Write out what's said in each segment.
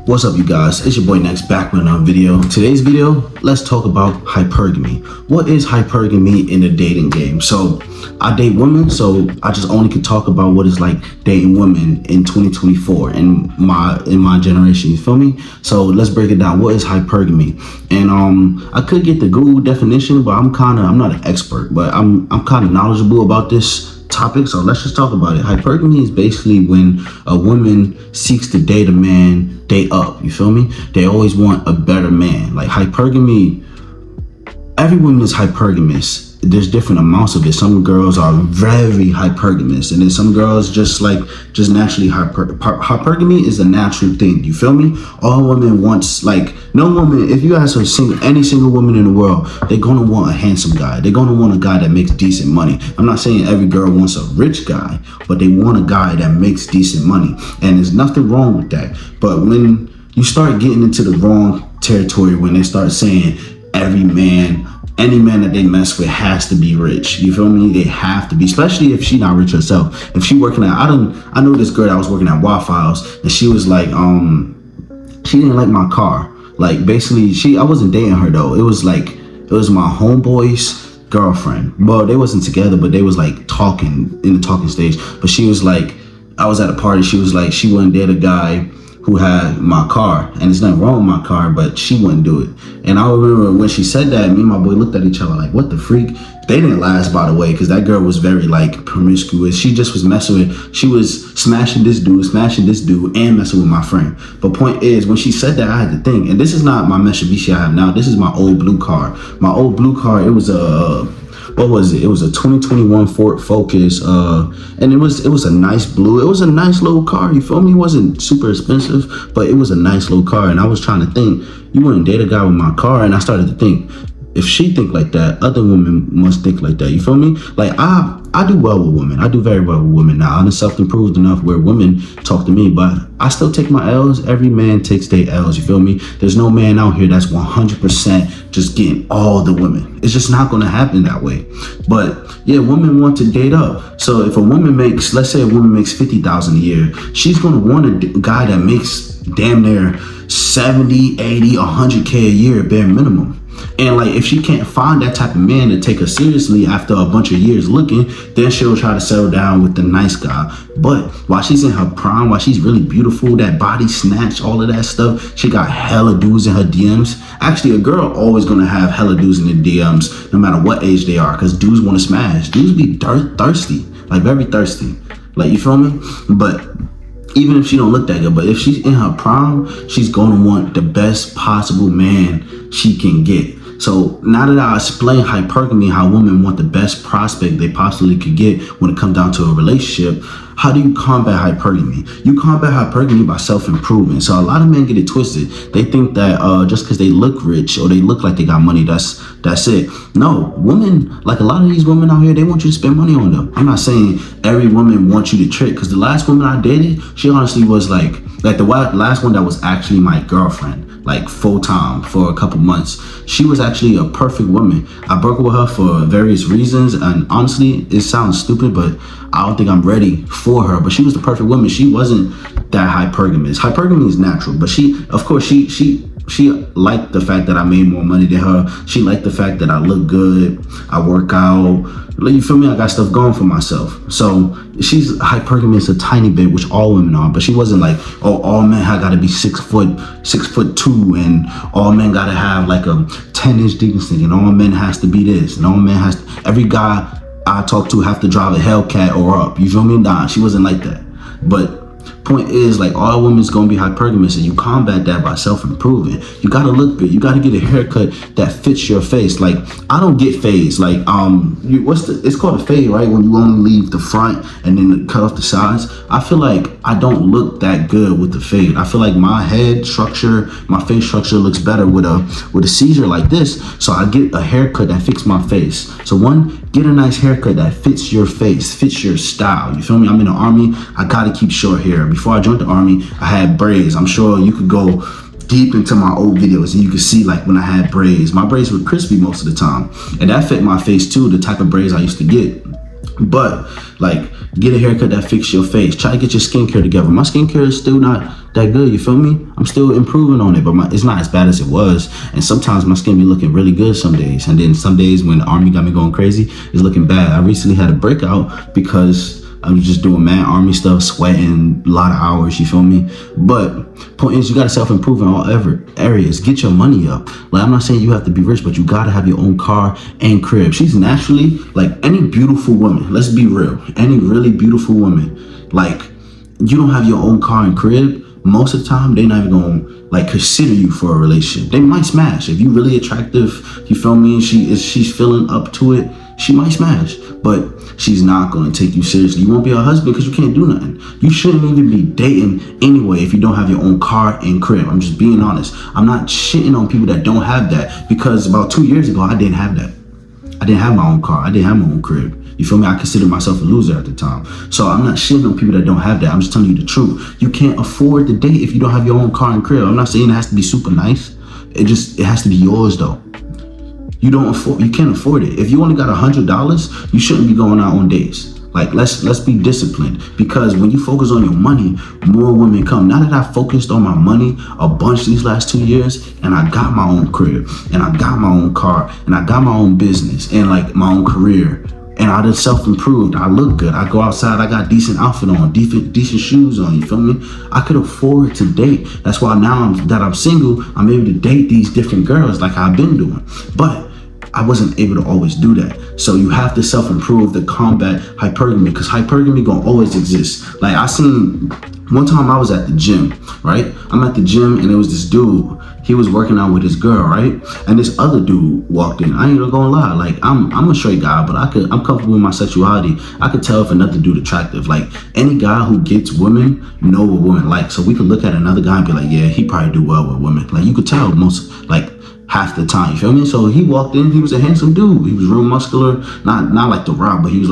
What's up, you guys? It's your boy Next back with another video. Today's video, let's talk about hypergamy. What is hypergamy in the dating game? So I date women, so I just only could talk about what it's like dating women in 2024 in my generation. You feel me? So let's break it down. What is hypergamy? And I could get the Google definition, but I'm not an expert, but I'm kind of knowledgeable about this topic, so let's just talk about it. Hypergamy is basically when a woman seeks to date a man, date up. You feel me? They always want a better man. Like hypergamy, every woman is hypergamous. There's different amounts of it. Some girls are very hypergamous, and then some girls just naturally hypergamy is a natural thing. You feel me? All women wants, like, no woman, if you ask any single woman in the world, they're gonna want a handsome guy. They're gonna want a guy that makes decent money. I'm not saying every girl wants a rich guy, but they want a guy that makes decent money, and there's nothing wrong with that. But when you start getting into the wrong territory, when they start saying any man that they mess with has to be rich. You feel me? They have to be, especially if she not rich herself. If she working at, I know this girl that was working at Waffle House, and she was like, she didn't like my car. Like basically, I wasn't dating her though. It was my homeboy's girlfriend. Well, they wasn't together, but they was like talking in the talking stage. But she was like, I was at a party. She was like, she wouldn't date a guy who had my car, and there's nothing wrong with my car, but she wouldn't do it. And I remember when she said that, me and my boy looked at each other like, what the freak? They didn't last, by the way, because that girl was very like promiscuous. She just was she was smashing this dude, and messing with my friend. But point is, when she said that, I had to think, and this is not my Mitsubishi I have now, this is my old blue car. My old blue car, it was what was it? It was a 2021 Ford Focus, and it was a nice blue. It was a nice little car. You feel me? It wasn't super expensive, but it was a nice little car. And I was trying to think, you wouldn't date a guy with my car, and I started to think, if she think like that, other women must think like that. You feel me? Like I do well with women. I do very well with women now. I'm self-improved enough where women talk to me, but I still take my L's. Every man takes their L's. You feel me? There's no man out here that's 100% just getting all the women. It's just not going to happen that way. But yeah, women want to date up. So if a woman makes, let's say a woman makes $50,000 a year, she's going to want a guy that makes damn near 70, 80, 100K a year bare minimum. And like, if she can't find that type of man to take her seriously after a bunch of years looking, then she'll try to settle down with the nice guy. But while she's in her prime, while she's really beautiful, that body snatch, all of that stuff, she got hella dudes in her DMs. Actually, a girl always gonna have hella dudes in the DMs, no matter what age they are, because dudes want to smash. Dudes be thirsty, like very thirsty. Like, you feel me? But even if she don't look that good, but if she's in her prime, she's gonna want the best possible man she can get. So now that I explained hypergamy, how women want the best prospect they possibly could get when it comes down to a relationship, how do you combat hypergamy? You combat hypergamy by self-improving. So a lot of men get it twisted. They think that just because they look rich or they look like they got money, that's it. No, women, like a lot of these women out here, they want you to spend money on them. I'm not saying every woman wants you to trick, because the last woman I dated, she honestly was like the last one that was actually my girlfriend, like full time for a couple months. She was actually a perfect woman. I broke up with her for various reasons, and honestly, it sounds stupid, but I don't think I'm ready for her. But she was the perfect woman. She wasn't that hypergamous. Hypergamy is natural, but she liked the fact that I made more money than her. She liked the fact that I look good, I work out. You feel me? I got stuff going for myself. So she's hypergamous a tiny bit, which all women are, but she wasn't like, oh, all men gotta be 6'2", and all men gotta have like a 10-inch dick stick, and all men has to be this, and all men every guy I talk to have to drive a Hellcat or up. You feel me? Nah, she wasn't like that. But point is, like, all women's gonna be hypergamous, and you combat that by self-improving. You gotta look good. You gotta get a haircut that fits your face. Like, I don't get fades. Like, it's called a fade, right? When you only leave the front and then cut off the sides. I feel like I don't look that good with the fade. I feel like my head structure, my face structure looks better with a seizure like this. So I get a haircut that fits my face. So get a nice haircut that fits your face, fits your style. You feel me? I'm in the army. I gotta keep short hair. Before I joined the army, I had braids. I'm sure you could go deep into my old videos and you could see, like, when I had braids. My braids were crispy most of the time, and that fit my face too, the type of braids I used to get. But like, get a haircut that fixes your face. Try to get your skincare together. My skincare is still not that good. You feel me? I'm still improving on it, but it's not as bad as it was. And sometimes my skin be looking really good some days, and then some days when the army got me going crazy, it's looking bad. I recently had a breakout because I was just doing mad army stuff, sweating a lot of hours, you feel me? But point is, you gotta self-improve in all areas. Get your money up. Like, I'm not saying you have to be rich, but you gotta have your own car and crib. She's naturally, like, any beautiful woman, let's be real, any really beautiful woman, like, you don't have your own car and crib, most of the time, they're not even gonna, like, consider you for a relationship. They might smash. If you really attractive, you feel me, and she's feeling up to it, she might smash, but she's not going to take you seriously. You won't be her husband because you can't do nothing. You shouldn't even be dating anyway if you don't have your own car and crib. I'm just being honest. I'm not shitting on people that don't have that, because about 2 years ago, I didn't have that. I didn't have my own car. I didn't have my own crib. You feel me? I considered myself a loser at the time. So I'm not shitting on people that don't have that. I'm just telling you the truth. You can't afford to date if you don't have your own car and crib. I'm not saying it has to be super nice. It has to be yours though. You can't afford it. If you only got $100, you shouldn't be going out on dates. Like, let's be disciplined, because when you focus on your money, more women come. Now that I focused on my money a bunch these last 2 years, and I got my own crib, and I got my own car, and I got my own business, and like my own career, and I just self-improved. I look good. I go outside. I got decent outfit on, decent shoes on. You feel me? I could afford to date. That's why now that I'm single, I'm able to date these different girls like I've been doing. But I wasn't able to always do that. So you have to self-improve to combat hypergamy, because hypergamy gonna always exist. Like, I seen one time I was at the gym, right? I'm at the gym and there was this dude. He was working out with his girl, right? And this other dude walked in. I ain't gonna lie. Like, I'm a straight guy, but I'm comfortable with my sexuality. I could tell if another dude attractive. Like, any guy who gets women know what women like. So we could look at another guy and be like, yeah, he probably do well with women. Like, you could tell half the time, you feel me? So he walked in, he was a handsome dude. He was real muscular, not like The Rock, but he was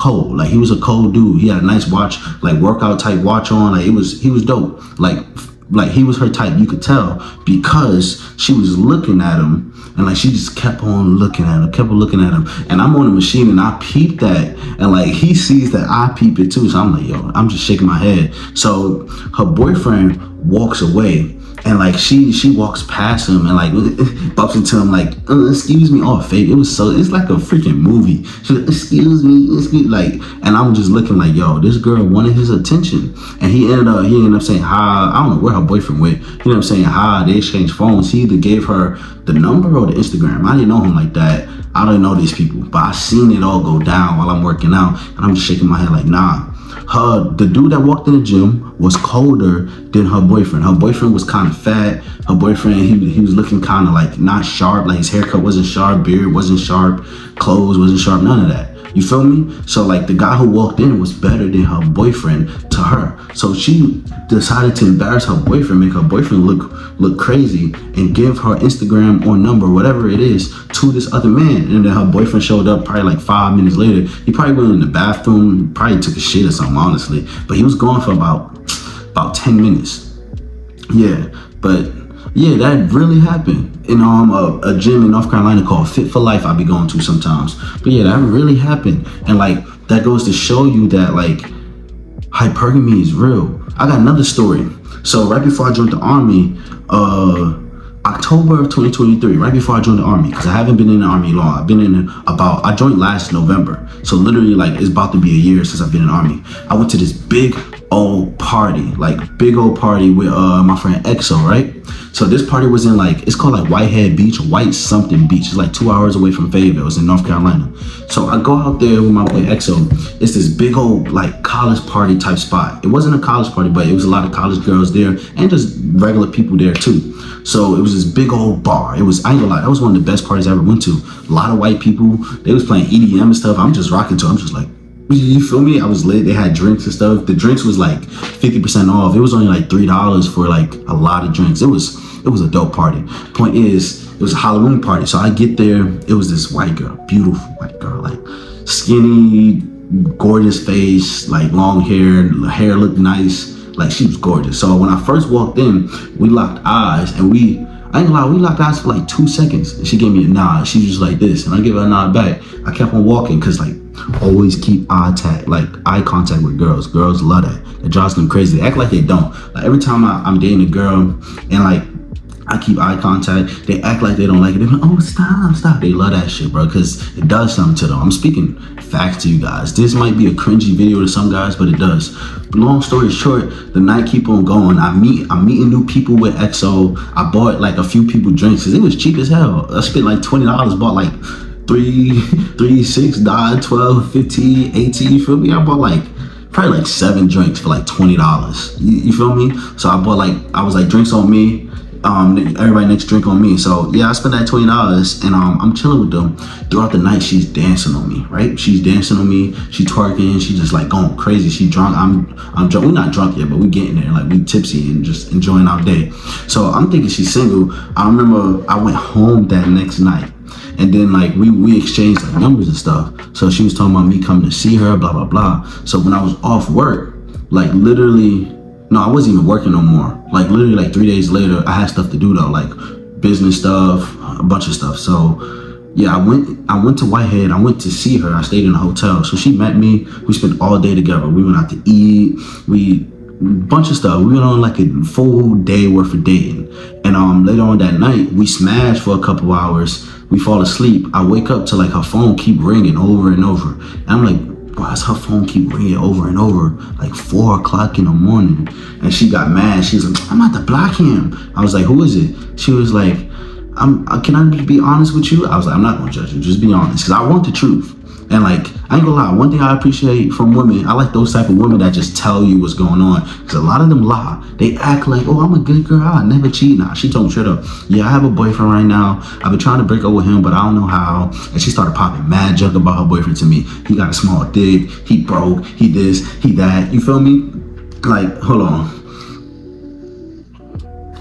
cold. Like, he was a cold dude. He had a nice watch, like workout type watch on. Like, he was dope. Like he was her type. You could tell because she was looking at him, and like she just kept on looking at him, and I'm on the machine and I peeped that, and like he sees that I peep it too. So I'm like, yo, I'm just shaking my head. So her boyfriend walks away, and like she walks past him and like bumps into him like, excuse me, all fake. It's like a freaking movie. She's like, excuse me, like, and I'm just looking like, yo, this girl wanted his attention. And he ended up saying hi. I don't know where her boyfriend went. He ended up saying hi. They exchanged phones. He either gave her the number or the Instagram. I didn't know him like that. I don't know these people, but I seen it all go down while I'm working out, and I'm just shaking my head like, nah. The dude that walked in the gym was colder than her boyfriend. Her boyfriend was kind of fat. Her boyfriend, he was looking kind of like not sharp. Like, his haircut wasn't sharp, beard wasn't sharp, clothes wasn't sharp, none of that. You feel me? So like, the guy who walked in was better than her boyfriend to her. So she decided to embarrass her boyfriend, make her boyfriend look crazy, and give her Instagram or number, whatever it is, to this other man. And then her boyfriend showed up probably like 5 minutes later. He probably went in the bathroom, probably took a shit or something, honestly. But he was gone for about 10 minutes. Yeah, but yeah, that really happened in a gym in North Carolina called Fit for Life. I be going to sometimes. But yeah, that really happened, and like, that goes to show you that like, hypergamy is real. I got another story. So right before I joined the army, October of 2023, right before I joined the army, because I haven't been in the army long. I've been in I joined last November. So literally, like, it's about to be a year since I've been in the army. I went to this big old party with my friend EXO, right? So this party was in like, it's called like Whitehead Beach, White something beach. It's like 2 hours away from Fayetteville. It's in North Carolina. So I go out there with my boy EXO. It's this big old like college party type spot. It wasn't a college party, but it was a lot of college girls there and just regular people there too. So it was this big old bar. I ain't gonna lie, that was one of the best parties I ever went to. A lot of white people. They was playing EDM and stuff. I'm just rocking to it. I'm just like, you feel me? I was lit. They had drinks and stuff. The drinks was like 50% off. It was only like $3 for like a lot of drinks. It was a dope party. Point is, it was a Halloween party. So I get there. It was this white girl, beautiful white girl, like skinny, gorgeous face, like long hair looked nice. Like, she was gorgeous. So when I first walked in, we locked eyes, and I ain't gonna lie, we locked eyes for like 2 seconds. And she gave me a nod. She was just like this, and I gave her a nod back. I kept on walking, cause like, Always keep eye contact with girls. Girls love that. It drives them crazy. They act like they don't. Like every time I'm dating a girl and like I keep eye contact, they act like they don't like it. They're like, oh, stop. They love that shit, bro, because it does something to them. I'm speaking facts to you guys. This might be a cringy video to some guys, but it does. But long story short, the night keep on going. I'm meeting new people with XO. I bought like a few people drinks because it was cheap as hell. I spent like $20, bought like 3, 6, 9, 12, 15, 18, you feel me? I bought like probably like 7 drinks for like $20. You feel me? So I was like drinks on me. Everybody next drink on me. So yeah, I spent that $20 and I'm chilling with them. Throughout the night, she's dancing on me, right? She's dancing on me, she twerking, she just like going crazy. She drunk, I'm drunk. We're not drunk yet, but we getting there, like we tipsy and just enjoying our day. So I'm thinking she's single. I remember I went home that next night and then like we exchanged like numbers and stuff. So she was talking about me coming to see her, blah, blah, blah. So when I was off work, like literally, no, I wasn't even working no more. Like literally like 3 days later, I had stuff to do though, like business stuff, a bunch of stuff. So yeah, I went to Whitehead. I went to see her. I stayed in a hotel. So she met me. We spent all day together. We went out to eat. Bunch of stuff. We went on like a full day worth of dating. And later on that night, we smashed for a couple hours. We fall asleep. I wake up to like her phone keep ringing over and over. And I'm like, why does her phone keep ringing over and over, like 4 o'clock in the morning? And she got mad. She's like, I'm about to block him. I was like, who is it? She was like, can I be honest with you? I was like, I'm not gonna judge you, just be honest, because I want the truth. And like, I ain't gonna lie, one thing I appreciate from women, I like those type of women that just tell you what's going on, because a lot of them lie. They act like, oh, I'm a good girl, I never cheat. Nah, she told me straight up, yeah, I have a boyfriend right now. I've been trying to break up with him, but I don't know how. And she started popping mad junk about her boyfriend to me. He got a small dick, he broke, he this, he that. You feel me? Like, hold on.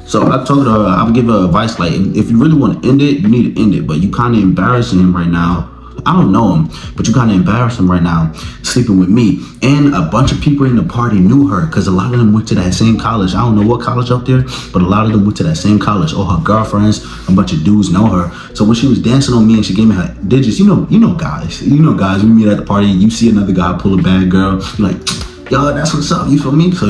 So I told her, I would give her advice, like, if you really want to end it, you need to end it. But you kind of embarrassing him right now. I don't know him, but you kind of embarrass him right now, sleeping with me. And a bunch of people in the party knew her, because a lot of them went to that same college. I don't know what college up there, but a lot of them went to that same college. All her girlfriends, a bunch of dudes know her. So when she was dancing on me and she gave me her digits, you know guys, when you meet at the party, you see another guy pull a bad girl, you're like, yo, that's what's up, you feel me? So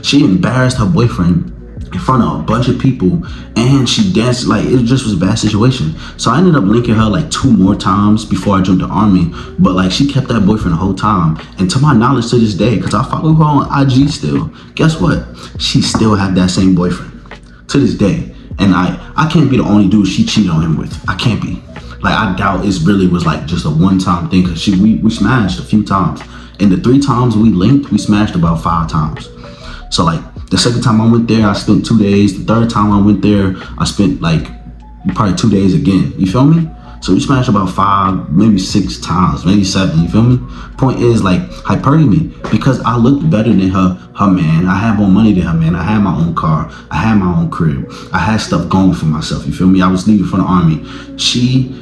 she embarrassed her boyfriend in front of a bunch of people, and she danced like it just was a bad situation. So I ended up linking her like 2 more times before I joined the army, but like she kept that boyfriend the whole time. And to my knowledge, to this day, because I follow her on IG still, guess what? She still had that same boyfriend to this day. And I can't be the only dude she cheated on him with. I can't be. Like, I doubt it really was like just a one-time thing, because we smashed a few times. And the 3 times we linked, we smashed about 5 times. So like, the second time I went there, I spent 2 days. The third time I went there, I spent like probably 2 days again. You feel me? So we smashed about 5, maybe 6 times, maybe 7. You feel me? Point is, like, hypergamy, because I looked better than her man. I had more money than her man. I had my own car. I had my own crib. I had stuff going for myself. You feel me? I was leaving from the army. She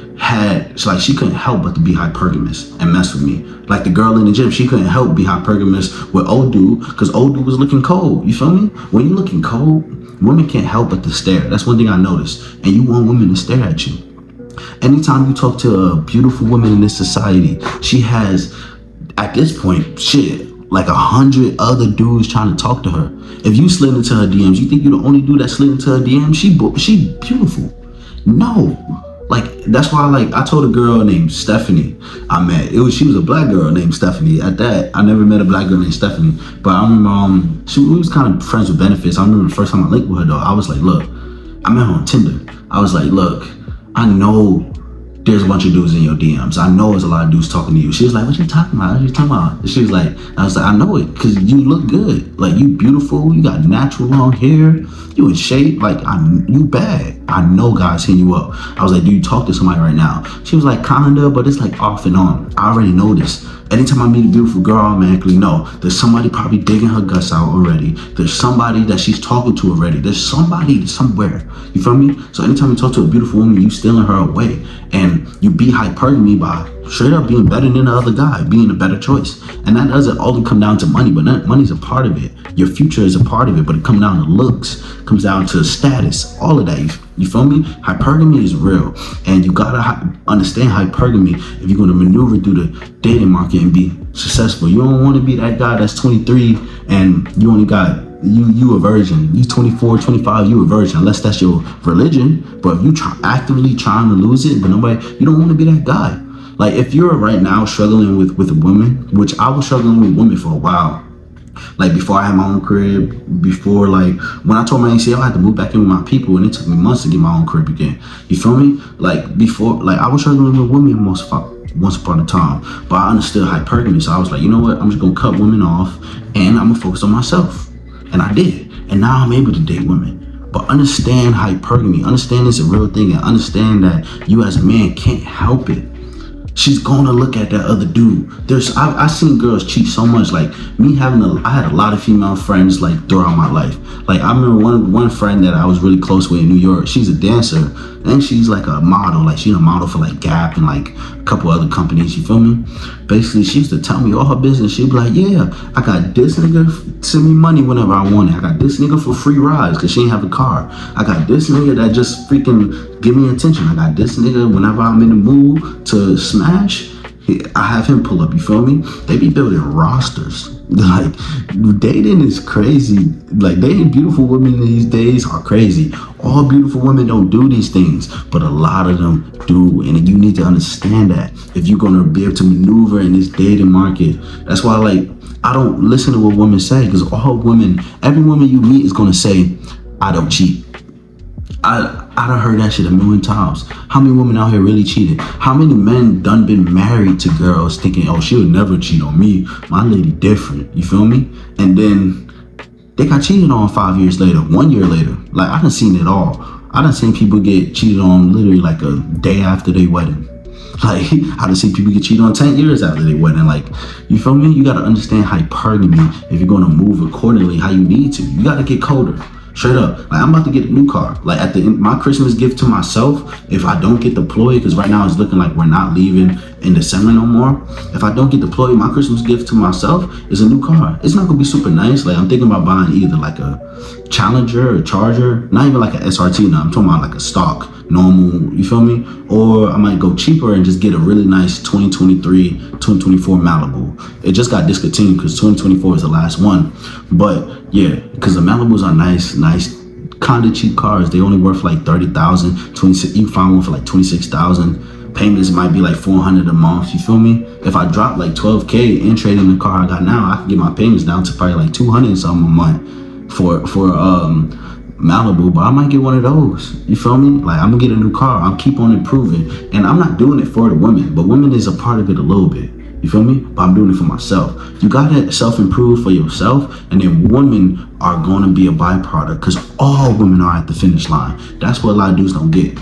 couldn't help but to be hypergamous and mess with me. Like the girl in the gym, she couldn't help be hypergamous with old dude, because old dude was looking cold. You feel me? When you're looking cold, women can't help but to stare. That's one thing I noticed. And you want women to stare at you. Anytime you talk to a beautiful woman in this society, she has, at this point, like 100 other dudes trying to talk to her. If you slid into her DMs, you think you're the only dude that slid into her DMs? She beautiful. No. Like, that's why, like, I told a girl named Stephanie I met. She was a black girl named Stephanie. At that, I never met a black girl named Stephanie. But I remember, we was kind of friends with benefits. I remember the first time I linked with her, though, I was like, look, I met her on Tinder. I was like, look, I know there's a bunch of dudes in your DMs. I know there's a lot of dudes talking to you. She was like, what you talking about? What you talking about? And she was like, I was like, I know it, because you look good. Like, you beautiful. You got natural long hair. You in shape. Like, you bad. I know guys hitting you up. I was like, do you talk to somebody right now? She was like, kinda, but it's like off and on. I already know this. Anytime I meet a beautiful girl, I automatically know there's somebody probably digging her guts out already. There's somebody that she's talking to already. There's somebody somewhere. You feel me? So anytime you talk to a beautiful woman, you stealing her away. And you be hypergamy by straight up being better than the other guy, being a better choice. And that doesn't only come down to money, but money's a part of it. Your future is a part of it, but it comes down to looks, comes down to status, all of that. You feel me? Hypergamy is real, and you gotta understand hypergamy if you're gonna maneuver through the dating market and be successful. You don't want to be that guy that's 23 and you only got you a virgin. You 24, 25, you a virgin, unless that's your religion. But if you actively trying to lose it, but nobody, you don't want to be that guy. Like if you're right now struggling with a woman, which I was struggling with women for a while. Like before I had my own crib, before like when I told my ACL I had to move back in with my people, and it took me months to get my own crib again. You feel me? Like before, like I was struggling with women once upon a time, but I understood hypergamy, so I was like, you know what? I'm just gonna cut women off, and I'm gonna focus on myself, and I did, and now I'm able to date women. But understand hypergamy, understand it's a real thing, and understand that you as a man can't help it. She's gonna look at that other dude. I've seen girls cheat so much. Like me I had a lot of female friends like throughout my life. Like I remember one friend that I was really close with in New York. She's a dancer and she's like a model. Like she's a model for like Gap and like a couple other companies. You feel me? Basically, she used to tell me all her business. She'd be like, yeah, I got this nigga send me money whenever I want it. I got this nigga for free rides because she ain't have a car. I got this nigga that just freaking give me attention. I got this nigga whenever I'm in the mood to smash, I have him pull up. You feel me? They be building rosters. Like dating is crazy. Like dating beautiful women these days are crazy. All beautiful women don't do these things, but a lot of them do, and you need to understand that if you're gonna be able to maneuver in this dating market. That's why like I don't listen to what women say, because every woman you meet is gonna say, I don't cheat. I done heard that shit a million times. How many women out here really cheated? How many men done been married to girls thinking, oh, she'll never cheat on me. My lady different, you feel me? And then they got cheated on 5 years later, 1 year later. Like I done seen it all. I done seen people get cheated on literally like a day after their wedding. Like I done seen people get cheated on 10 years after their wedding. Like, you feel me? You gotta understand hypergamy if you're gonna move accordingly how you need to. You gotta get colder. Straight up, like I'm about to get a new car. Like at the end, my Christmas gift to myself, if I don't get deployed, because right now it's looking like we're not leaving in December no more. If I don't get deployed, my Christmas gift to myself is a new car. It's not gonna be super nice. Like I'm thinking about buying either like a Challenger or Charger, not even like an SRT now. I'm talking about like a stock, normal, you feel me? Or I might go cheaper and just get a really nice 2023, 2024 Malibu. It just got discontinued because 2024 is the last one. But yeah, because the Malibus are nice, kind of cheap cars. They only worth like 30,000, 26. You can find one for like 26,000. Payments might be like 400 a month. You feel me? If I drop like 12K and trade in the car I got now, I can get my payments down to probably like 200 something a month for Malibu. But I might get one of those. You feel me? Like I'm gonna get a new car. I'll keep on improving, and I'm not doing it for the women, but women is a part of it a little bit. You feel me? But I'm doing it for myself. You gotta self-improve for yourself, and then women are gonna be a byproduct, because all women are at the finish line. That's what a lot of dudes don't get.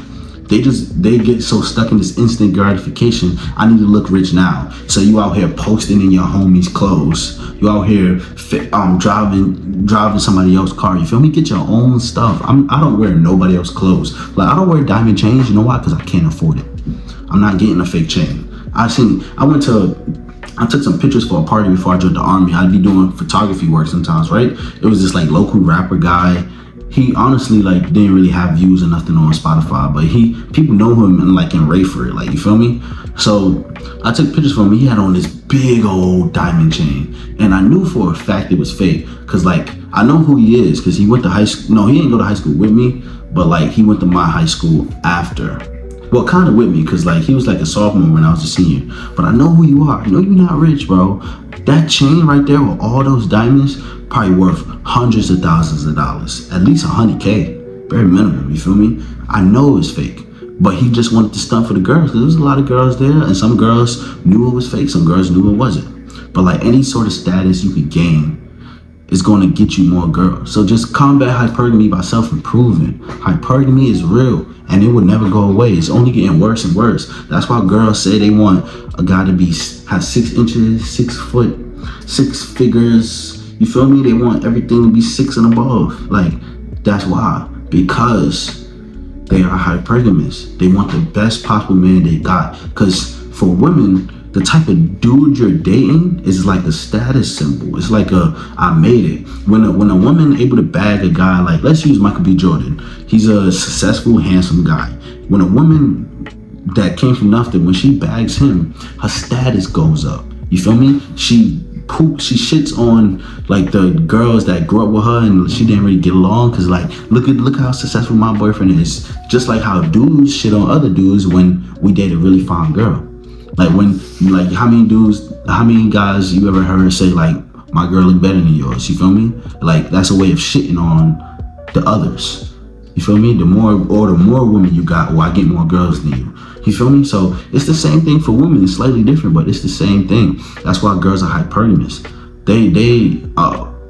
They get so stuck in this instant gratification. I need to look rich now. So you out here posting in your homies' clothes. You out here driving somebody else's car. You feel me? Get your own stuff. I don't wear nobody else's clothes. Like I don't wear diamond chains. You know why? Because I can't afford it. I'm not getting a fake chain. I took some pictures for a party before I joined the army. I'd be doing photography work sometimes, right? It was this like local rapper guy. He honestly like didn't really have views or nothing on Spotify, but people know him in Rayford, like, you feel me? So I took pictures for him. He had on this big old diamond chain, and I knew for a fact it was fake, because like I know who he is, because he went to high school. No, he didn't go to high school with me, but like he went to my high school after. Well, kind of with me, because like he was like a sophomore when I was a senior. But I know who you are. I know you're not rich, bro. That chain right there with all those diamonds probably worth hundreds of thousands of dollars, at least 100K, bare minimum. You feel me? I know it's fake, but he just wanted to stunt for the girls, because there's a lot of girls there, and some girls knew it was fake, some girls knew it wasn't. But like any sort of status you could gain is going to get you more girls. So just combat hypergamy by self-improving. Hypergamy is real, and it will never go away. It's only getting worse and worse. That's why girls say they want a guy to have 6 inches, 6 foot, 6 figures. You feel me? They want everything to be 6 and above. Like, that's why. Because they are hypergamous. They want the best possible man they got. Because for women, the type of dude you're dating is like a status symbol. It's like I made it. When a woman able to bag a guy, like let's use Michael B. Jordan. He's a successful, handsome guy. When a woman that came from nothing, when she bags him, her status goes up. You feel me? She shits on like the girls that grew up with her and she didn't really get along, because like look how successful my boyfriend is. Just like how dudes shit on other dudes when we date a really fine girl. Like how many guys you ever heard say like my girl look better than yours? You feel me? Like that's a way of shitting on the others. You feel me? The more women you got, I get more girls than you. You feel me? So it's the same thing for women. It's slightly different, but it's the same thing. That's why girls are hypergamous.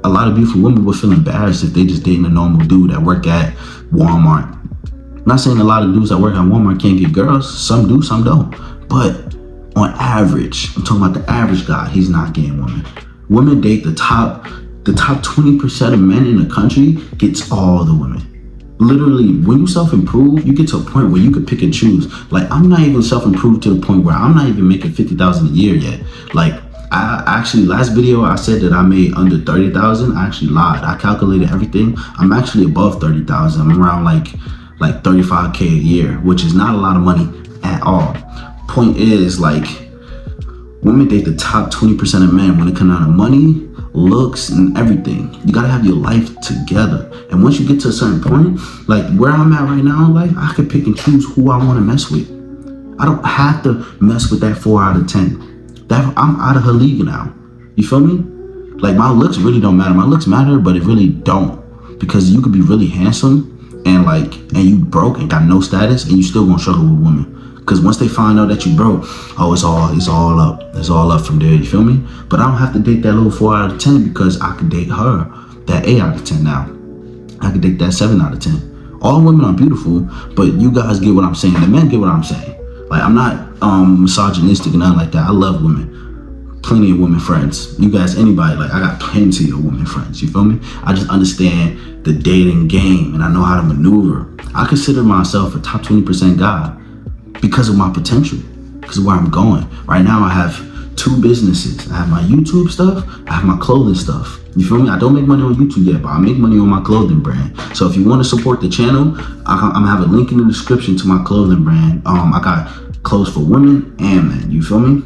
A lot of beautiful women would feel embarrassed if they just dating a normal dude that work at Walmart. I'm not saying a lot of dudes that work at Walmart can't get girls. Some do, some don't. But on average, I'm talking about the average guy, he's not getting women. Women date the top 20% of men in the country gets all the women. Literally, when you self-improve, you get to a point where you could pick and choose. Like, I'm not even self-improved to the point where I'm not even making $50,000 a year yet. Like, I actually, last video, I said that I made under 30,000. I actually lied. I calculated everything. I'm actually above 30,000. I'm around like 35K a year, which is not a lot of money at all. Point is, like, women date the top 20% of men when it comes down to money, looks, and everything. You gotta have your life together. And once you get to a certain point, like where I'm at right now in life, I can pick and choose who I want to mess with. I don't have to mess with that 4 out of 10. I'm out of her league now. You feel me? Like, my looks really don't matter. My looks matter, but it really don't. Because you could be really handsome and you broke and got no status, and you still gonna struggle with women. Because once they find out that you broke, it's all up. It's all up from there, you feel me? But I don't have to date that little 4 out of 10 because I could date her, that 8 out of 10 now. I could date that 7 out of 10. All women are beautiful, but you guys get what I'm saying. The men get what I'm saying. Like, I'm not misogynistic and nothing like that. I love women. Plenty of women friends. You guys, anybody, like, I got plenty of women friends, you feel me? I just understand the dating game and I know how to maneuver. I consider myself a top 20% guy because of my potential, because of where I'm going. Right now, I have 2 businesses. I have my YouTube stuff, I have my clothing stuff. You feel me? I don't make money on YouTube yet, but I make money on my clothing brand. So if you want to support the channel, I'm gonna have a link in the description to my clothing brand. I got clothes for women and men, you feel me?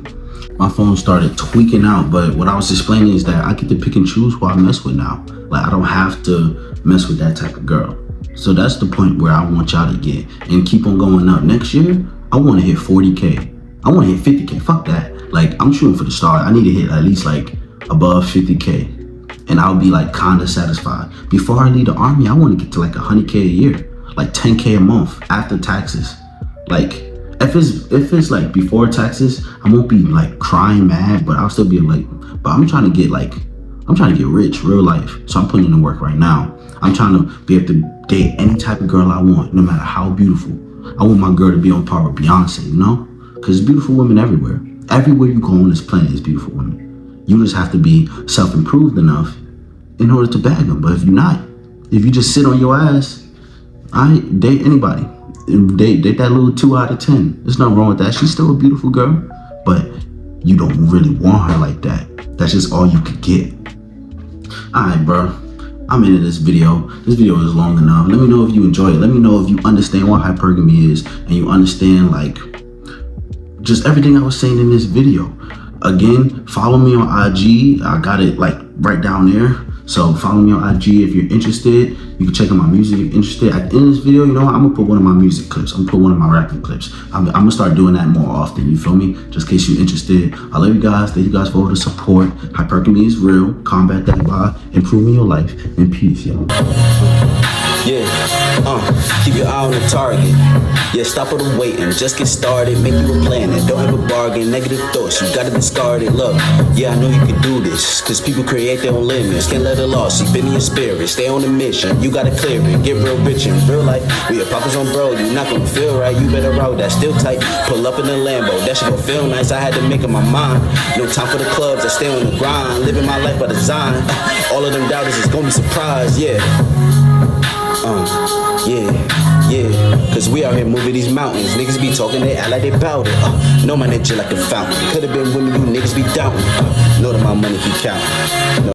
My phone started tweaking out, but what I was explaining is that I get to pick and choose who I mess with now. Like, I don't have to mess with that type of girl. So that's the point where I want y'all to get and keep on going up. Next year, I want to hit 40K. I want to hit 50K. Fuck that. Like, I'm shooting for the stars. I need to hit at least like above 50K. And I'll be like kinda satisfied. Before I leave the army, I want to get to like 100K a year. Like 10K a month after taxes. Like, if it's like before taxes, I won't be like crying mad, but I'll still be like, but I'm trying to get rich, real life. So I'm putting in the work right now. I'm trying to be able to date any type of girl I want, no matter how beautiful. I want my girl to be on par with Beyonce, you know? Because there's beautiful women everywhere. Everywhere you go on this planet is beautiful women. You just have to be self-improved enough in order to bag them. But if you're not, if you just sit on your ass, I date anybody. Date that little 2 out of 10. There's nothing wrong with that. She's still a beautiful girl, but you don't really want her like that. That's just all you could get. Alright, bro. I'm into this video. This video is long enough. Let me know if you enjoy it. Let me know if you understand what hypergamy is and you understand like just everything I was saying in this video. Again, follow me on IG. I got it like right down there. So follow me on IG if you're interested. You can check out my music if you're interested. At the end of this video, you know what? I'm gonna put one of my music clips. I'm gonna put one of my rapping clips. I'm gonna start doing that more often, you feel me? Just in case you're interested. I love you guys. Thank you guys for all the support. Hypergamy is real. Combat that by improving your life. And peace, y'all. Keep your eye on the target. Yeah, stop all the waiting, just get started. Make you a plan and don't have a bargain. Negative thoughts, you gotta discard it. Look, yeah, I know you can do this, cause people create their own limits. Can't let a loss seep into your spirit. Stay on a mission, you gotta clear it. Get real rich in real life. We your pockets on bro, you not gonna feel right. You better route that still tight. Pull up in the Lambo, that shit gon' feel nice. I had to make up my mind. No time for the clubs, I stay on the grind. Living my life by design. All of them doubters is gonna be surprised, yeah. Yeah. Cause we out here moving these mountains. Niggas be talking, they act like they bout it. Know my nature like a fountain. Could've been women, you niggas be doubting. Know that my money be counting.